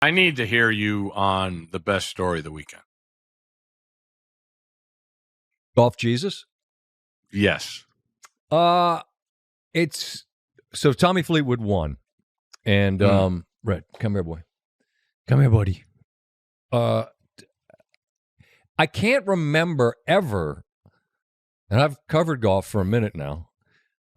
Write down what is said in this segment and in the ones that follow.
I need to hear you on the best story of the weekend. Golf Jesus? Yes. It's so Tommy Fleetwood won. And Red, come here, boy. Come here, buddy. I can't remember ever, and I've covered golf for a minute now,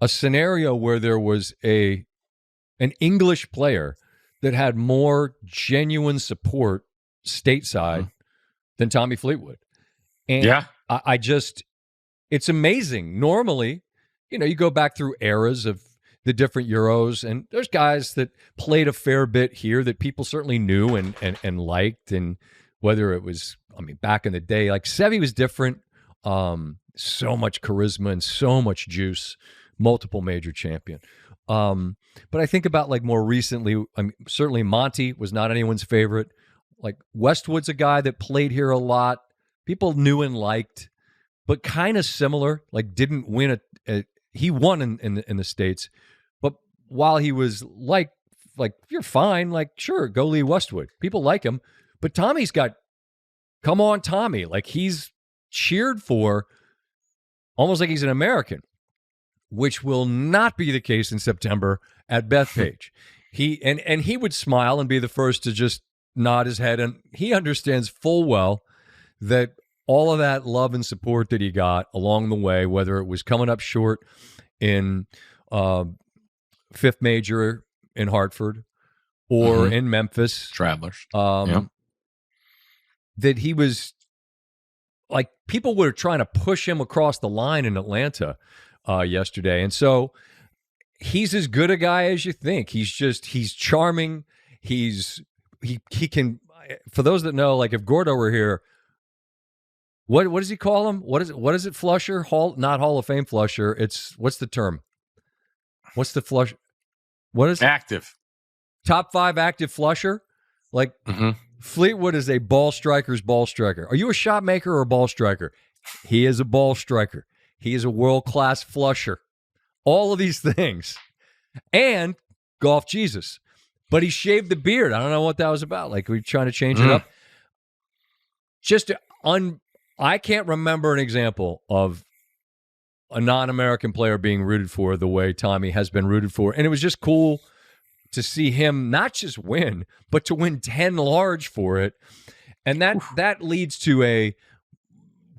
a scenario where there was an English player that had more genuine support stateside than Tommy Fleetwood. And yeah. I just, it's amazing. Normally, you go back through eras of the different Euros, and there's guys that played a fair bit here that people certainly knew and liked, and whether it was, back in the day, like Seve was different, so much charisma and so much juice, multiple major champion. But I think about like more recently, certainly Monty was not anyone's favorite. Like Westwood's a guy that played here a lot, people knew and liked, but kind of similar, like didn't win he won in the States, but while he was like you're fine, like sure, go Lee Westwood. People like him, but Tommy's got, come on Tommy, like he's cheered for almost like he's an American, which will not be the case in September at Bethpage. He would smile and be the first to just nod his head, and he understands full well that all of that love and support that he got along the way, whether it was coming up short in fifth major in Hartford or in Memphis. Travelers. That he was like, people were trying to push him across the line in Atlanta yesterday. And so he's as good a guy as you think. He's charming. He can, for those that know, like if Gordo were here, what does he call him? What is it? Flusher? Not Hall of Fame flusher. What's the term? What's the flush? What is active? Top 5 active flusher? Like Fleetwood is a ball striker's ball striker. Are you a shot maker or a ball striker? He is a ball striker. He is a world-class flusher. All of these things. And golf Jesus. But he shaved the beard. I don't know what that was about. Like, we're trying to change it up. I can't remember an example of a non-American player being rooted for the way Tommy has been rooted for. And it was just cool to see him not just win, but to win 10 large for it. And that leads to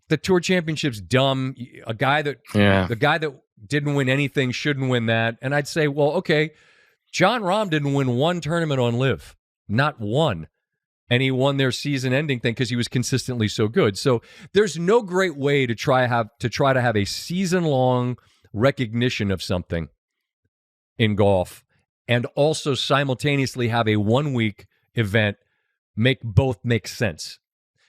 the Tour Championship's dumb. The guy that didn't win anything shouldn't win that. And I'd say, well, okay, John Rahm didn't win one tournament on LIV, not one. And he won their season-ending thing because he was consistently so good. So there's no great way to try to have a season-long recognition of something in golf and also simultaneously have a one-week event both make sense.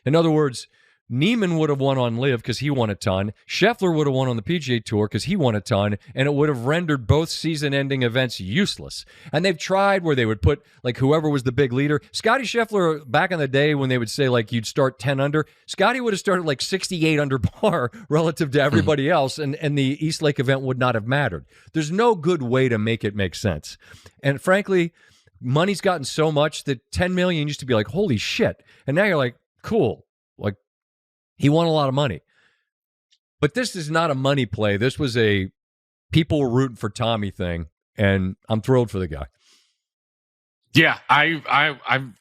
In other words, Neiman would have won on LIV because he won a ton. Scheffler would have won on the PGA Tour because he won a ton, and it would have rendered both season-ending events useless. And they've tried where they would put, like, whoever was the big leader. Scotty Scheffler, back in the day when they would say, like, you'd start 10 under, Scotty would have started, like, 68 under par relative to everybody else, and the East Lake event would not have mattered. There's no good way to make it make sense. And frankly, money's gotten so much that $10 million used to be like, holy shit. And now you're like, cool. Like, he won a lot of money. But this is not a money play. This was a people were rooting for Tommy thing, and I'm thrilled for the guy. Yeah, I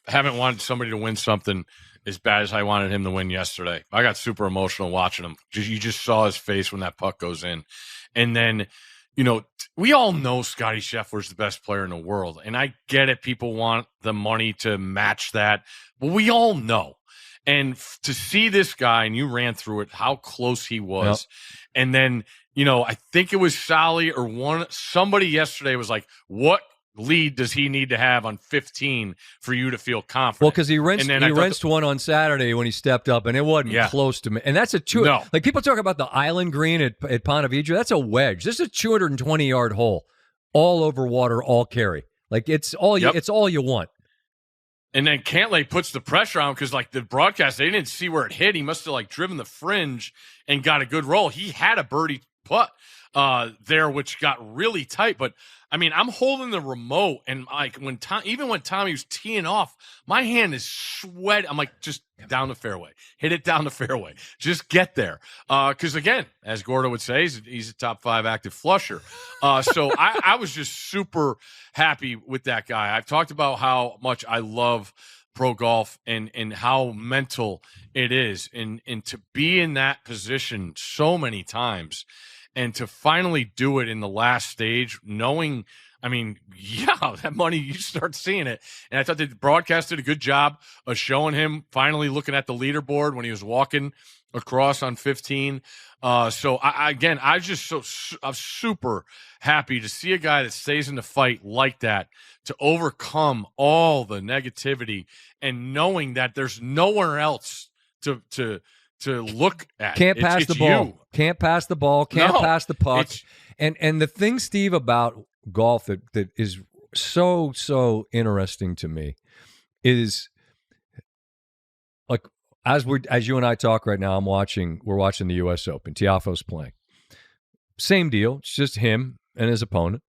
haven't wanted somebody to win something as bad as I wanted him to win yesterday. I got super emotional watching him. You just saw his face when that puck goes in. And then, we all know Scotty Scheffler's the best player in the world. And I get it. People want the money to match that. But we all know. And to see this guy, and you ran through it, how close he was. Yep. And then, I think it was Sally or somebody yesterday was like, what lead does he need to have on 15 for you to feel confident? Well, because he rinsed one on Saturday when he stepped up, and it wasn't close to me. And that's a two. No. Like, people talk about the island green at Ponte Vedra. That's a wedge. This is a 220-yard hole, all over water, all carry. Like, it's all you want. And then Cantlay puts the pressure on because, like, the broadcast, they didn't see where it hit. He must have, like, driven the fringe and got a good roll. He had a birdie putt. there, which got really tight. But I mean, I'm holding the remote, and like when Tommy was teeing off, my hand is sweating. I'm like, just down the fairway, hit it down the fairway, just get there. Because again, as Gordo would say, he's a top 5 active flusher. So I was just super happy with that guy. I've talked about how much I love pro golf and how mental it is, and to be in that position so many times. And to finally do it in the last stage, knowing, I mean, yeah, that money, you start seeing it. And I thought the broadcast did a good job of showing him finally looking at the leaderboard when he was walking across on 15. So, I'm super happy to see a guy that stays in the fight like that, to overcome all the negativity and knowing that there's nowhere else to look at. Can't pass the ball. You. Can't pass the ball. Can't pass the puck. And the thing, Steve, about golf that is so interesting to me is, like, as you and I talk right now, we're watching the U.S. Open. Tiafoe's playing. Same deal. It's just him and his opponent.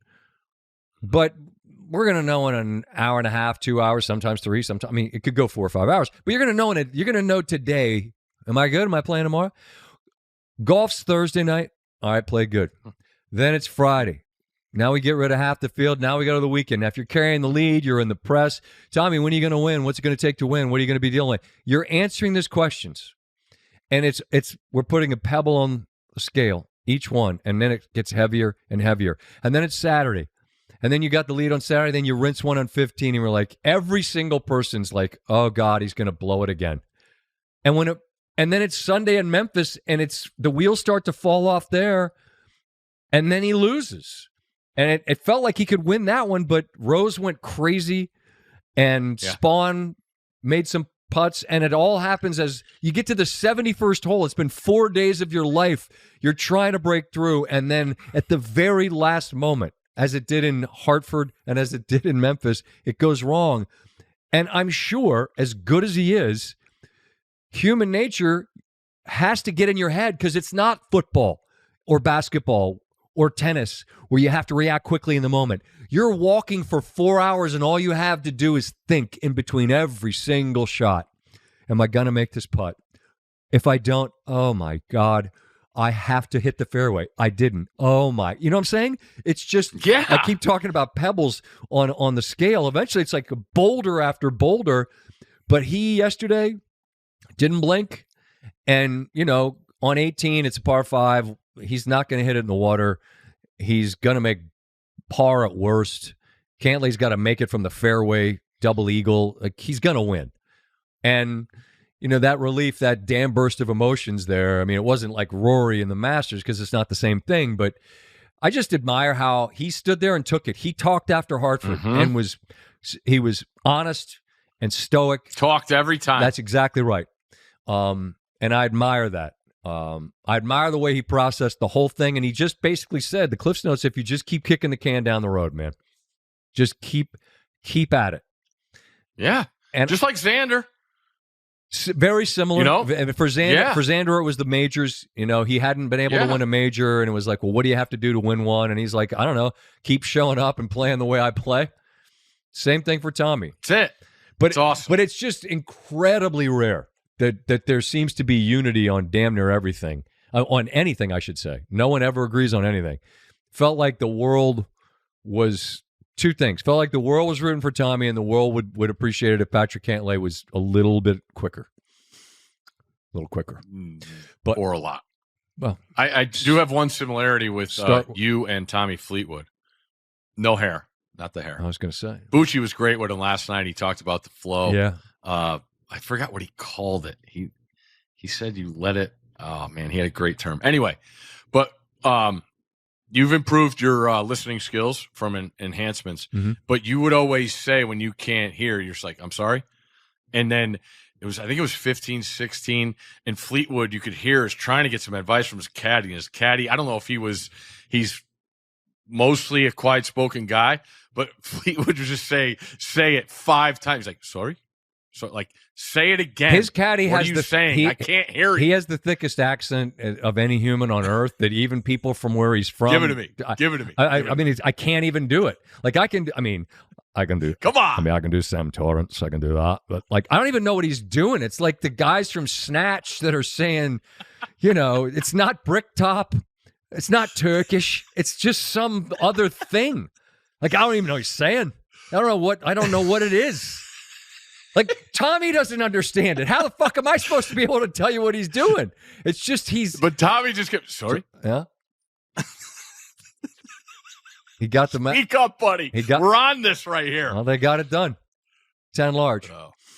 But we're going to know in an hour and a half, 2 hours, sometimes 3. Sometimes, I mean, it could go 4 or 5 hours. But you're going to know today. Am I good? Am I playing tomorrow? Golf's Thursday night. All right, play good. Then it's Friday. Now we get rid of half the field. Now we go to the weekend. Now, if you're carrying the lead, you're in the press. Tommy, when are you going to win? What's it going to take to win? What are you going to be dealing with? You're answering these questions. And we're putting a pebble on the scale, each one, and then it gets heavier and heavier. And then it's Saturday. And then you got the lead on Saturday, then you rinse one on 15, and we're like, every single person's like, oh, God, he's going to blow it again. And then it's Sunday in Memphis, and the wheels start to fall off there, and then he loses. And it felt like he could win that one, but Rose went crazy, and Spawn made some putts, and it all happens as you get to the 71st hole. It's been 4 days of your life. You're trying to break through, and then at the very last moment, as it did in Hartford and as it did in Memphis, it goes wrong. And I'm sure, as good as he is, human nature has to get in your head, because it's not football or basketball or tennis where you have to react quickly in the moment. You're walking for 4 hours, and all you have to do is think in between every single shot. Am I going to make this putt? If I don't, oh my God, I have to hit the fairway. I didn't. Oh my. You know what I'm saying? It's just, I keep talking about pebbles on the scale. Eventually it's like a boulder after boulder. But he yesterday didn't blink. And, on 18, it's a par 5. He's not going to hit it in the water. He's going to make par at worst. Cantley's got to make it from the fairway, double eagle. Like, he's going to win. And, that relief, that damn burst of emotions there. I mean, it wasn't like Rory in the Masters, because it's not the same thing. But I just admire how he stood there and took it. He talked after Hartford and he was honest and stoic. Talked every time. That's exactly right. And I admire that. I admire the way he processed the whole thing. And he just basically said, the Cliff's Notes, if you just keep kicking the can down the road, man, just keep at it. Yeah. And just like Xander. Very similar. For Xander, it was the majors. He hadn't been able to win a major, and it was like, well, what do you have to do to win one? And he's like, I don't know, keep showing up and playing the way I play. Same thing for Tommy. That's it. But it's awesome. But it's just incredibly rare that there seems to be unity on damn near everything, on anything, I should say. No one ever agrees on anything. Felt like the world was two things. Felt like the world was rooting for Tommy, and the world would appreciate it if Patrick Cantlay was a little bit quicker. A little quicker. Or a lot. Well, I do have one similarity with you and Tommy Fleetwood. No hair. Not the hair. I was going to say. Bucci was great with him last night. He talked about the flow. Yeah. I forgot what he called it. He said you let it. Oh, man, he had a great term. Anyway, but you've improved your listening skills from enhancements, but you would always say when you can't hear, you're just like, I'm sorry. And then I think it was 15, 16, and Fleetwood, you could hear, is trying to get some advice from his caddy. And his caddy, I don't know if he's mostly a quiet-spoken guy, but Fleetwood would just say it 5 times. Like, sorry. So, like, say it again. His caddy what has are you the saying? I can't hear you. He has the thickest accent of any human on earth that even people from where he's from. Give it to me. Give it to me. I mean, I can't even do it. Like, I can do. Come on. I mean, I can do Sam Torrance. I can do that. But, like, I don't even know what he's doing. It's like the guys from Snatch that are saying, it's not Bricktop. It's not Turkish. It's just some other thing. Like, I don't even know what he's saying. I don't know what it is. Like, Tommy doesn't understand it. How the fuck am I supposed to be able to tell you what he's doing? It's just But Tommy just kept, sorry? Yeah. He got the Speak up, buddy. We're on this right here. Well, they got it done. 10 large. Oh.